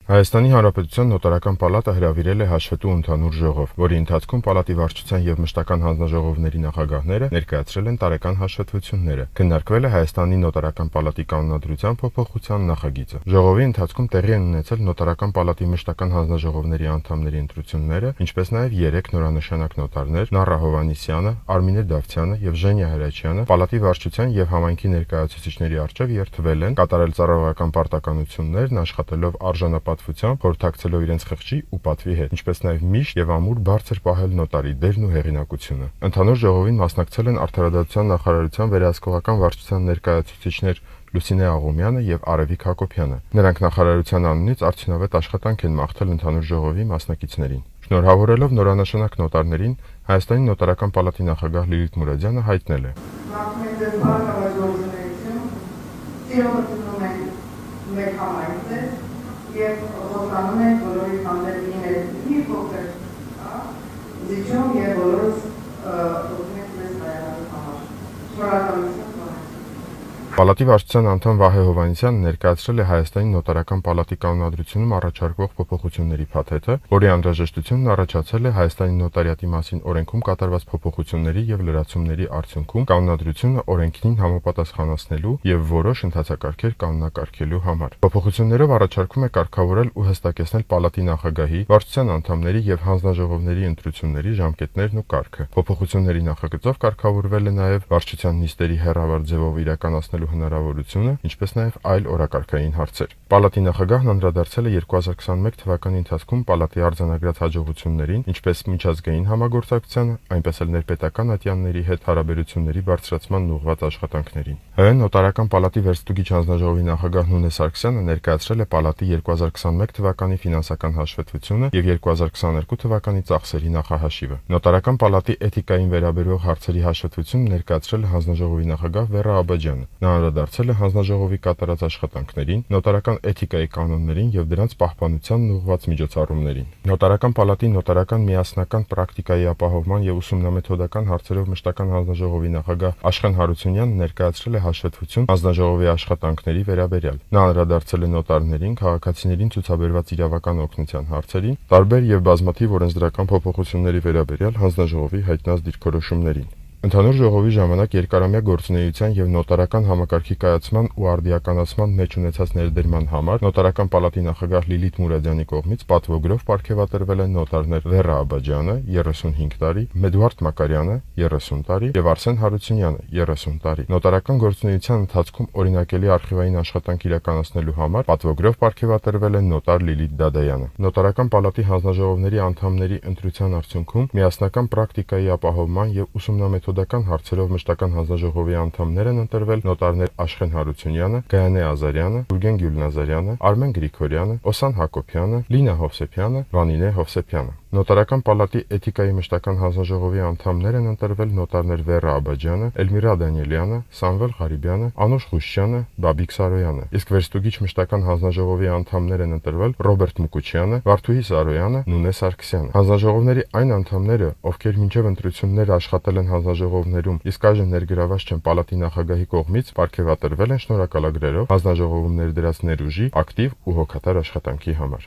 Հայաստանի Հանրապետության Նոտարական պալատը հրավիրել է հաշվետու ընդհանուր ժողով, որի ընթացքում պալատի վարչության եւ մշտական հանձնաժողովների նախագահները ներկայացրել են տարեկան հաշվետվությունները։ Քննարկվել է Հայաստանի Նոտարական պալատի կանոնադրության փոփոխության նախագիծը։ Ժողովի ընթացքում տեղի են ունեցել Նոտարական պալատի մշտական հանձնաժողովների անդամների ընտրությունները, ինչպես նաեւ 3 նորանշանակ նոտարներ՝ Նառա Հովհաննիսյանը, Արմինե Դավթյանը եւ Ժենյա Հրաչյանը պալատի վարչության եւ համայնքի ներկայացուցիչների առջեւ երթվել են, կատարել ծառայողական պարտականություններն, աշխատելով արժանապատվությամբ, խորհրդակցելով իրենց խղճի ու պատվի հետ, ինչպես նաեւ միշտ եւ ամուր բարձր պահել նոտարի դերն ու հեղինակությունը։ Ընդհանուր ժողովին մասնակցել են Արդարադատության նախարարության վերահսկողական վարչության ներկայացուցիչներ Լուսինե Աղումյանը եւ Արևիկ Հակոբյանը։ Նրանք նախարարության անունից արդյունավետ աշխատանք են մաղթել ընդհանուր ժողովի մասնակիցներին։ Շնորհավորելով նորանշանակ նոտարներին, Հայաստանի Նոտարական պալատի նախագահ Լիլիթ Մուրադյանը հայտնել է. Եվ ողջանում ենք բոլորի հանդեպ մի փոքր զիջում եւ բոլորս օգնենք մեզ հայրենի համար։ Շնորհակալություն։ Պալատի վարչության անդամ Վահե Հովհաննիսյանը ներկայացրել է Հայաստանի Նոտարական պալատի կանոնադրությունում առաջարկվող փոփոխությունների փաթեթը, որի անհրաժեշտությունն առաջացել է Հայաստանի նոտարիատի մասին օրենքում կատարված փոփոխությունների եւ լրացումների արդյունքում կանոնադրությունը օրենքին համապատասխանեցնելու եւ որոշ ընթացակարգեր կանոնակարգելու համար։ Փոփոխություններով առաջարկվում է կարգավորել ու հստակեցնել պալատի նախագահի, վարչության անդամների եւ հանձնաժողովների ընտրությունների ժամկետներն ու կարգը։ Փոփոխությունների նախագծով կարգավորվել է նաեւ վարչության նիստերի հեռավար ձևով իրականացնելու հնարավորությունը, ինչպես նաև այլ օրակարգային հարցեր։ Պալատի նախագահն անդրադարձել է 2021 թվականի ընթացքում պալատի արձանագրած հաջողություններին, ինչպես միջազգային համագործակցությանը, այնպես էլ ներպետական ատյանների հետ հարաբերությունների բարձրացմանն ուղղված աշխատանքներին։ ՀՀ Նոտարական պալատի վերստուգիչ հանձնաժողովի նախագահ Նունե Սարգսյանը ներկայացրել է պալատի 2021 թվականի ֆինանսական հաշվետվությունը եւ 2022 թվականի ծախսերի նախահաշիվը։ Նոտարական պալատի էթիկային վերաբերող հարցերի հաշվետվությունը ներկայացրել է հանձնաժողովի նախագահ Վերա Աբաջյանը։ Նա անդրադարձել է հանձնաժողովի կատարած աշխատանքներին, նոտարական էթիկայի կանոններին եւ դրանց պահպանությանն ուղղված միջոցառումներին։ Նոտարական պալատի նոտարական միասնական պրակտիկայի ապահովման եւ ուսումնամեթոդական հարցերով մշտական հանձնաժողովի նախագահ Աշխեն Հարությունյանը ներկայացրել է հաշվետվություն հանձնաժողովի աշխատանքների վերաբերյալ։ Նա անդրադարձել է նոտարներին, քաղաքացիներին ցուցաբերված իրավական օգնության հարցերին, տարբեր եւ բազմաթիվ օրենսդրական փոփոխությունների վերաբերյալ հանձնաժողովի հայտնած դիրքորոշումներին։ Ընդհանուր ժողովի ժամանակ երկարամյա գործունեության եւ նոտարական համակարգի կայացման ու արդիականացման մեջ ունեցած ներդրման համար Նոտարական պալատի նախագահ Լիլիթ Մուրադյանի կողմից պատվոգրով պարգևատրվել են նոտարներ Վերա Աբաջյանը 35 տարի, Մեդուարդ Մակարյանը 30 տարի եւ Արսեն Հարությունյանը 30 տարի։ Նոտարական գործունեության ընթացքում օրինակելի արխիվային աշխատանք իրականացնելու համար պատվոգրով պարգևատրվել են նոտար Լիլիթ Դադայանը։ Նոտարական պալատի հանձնաժողովների անդամների ընտրության արդյունքում միասնական պրակտիկայի ապահովման եւ ուսումնամեթոդական հարցերով մշտական հանձնաժողովի անդամներ են ընտրվել նոտարներ Աշխեն Հարությունյանը, Գայանե Ազարյանը, Գուրգեն Գյուլնազարյանը, Արմեն Գրիգորյանը, Օսան Հակոբյանը, Լինա Հովսեփյանը, Վանինե Հովսեփյանը։ Նոտարական պալատի էթիկայի մշտական հանձնաժողովի անդամներ են ընտրվել նոտարներ Վերա Աբաջյանը, Էլմիրա Դանիելյանը, Սամվել Ղարիբյանը, Անուշ Խուշյանը, Բաբիկ Սարոյանը։ Իսկ վերստուգիչ մշտական հանձնաժողովի անդամներ են ընտրվել Ռոբերտ Մուկուչյանը, Վարդուհի Սարոյանը, Նունե Սարգսյանը։ Հանձնաժողովների այն անդամները, ովքեր մինչև ընտրություններ աշխատել են հանձնաժողովներում, իսկ այժմ ներգրաված չեն պալատի նախագահի կողմից, պարգևատրվել են շնորհակալագրերով հանձնաժողովում ներդրած ներուժի, ակտիվ ու հոգատար աշխատանքի համար։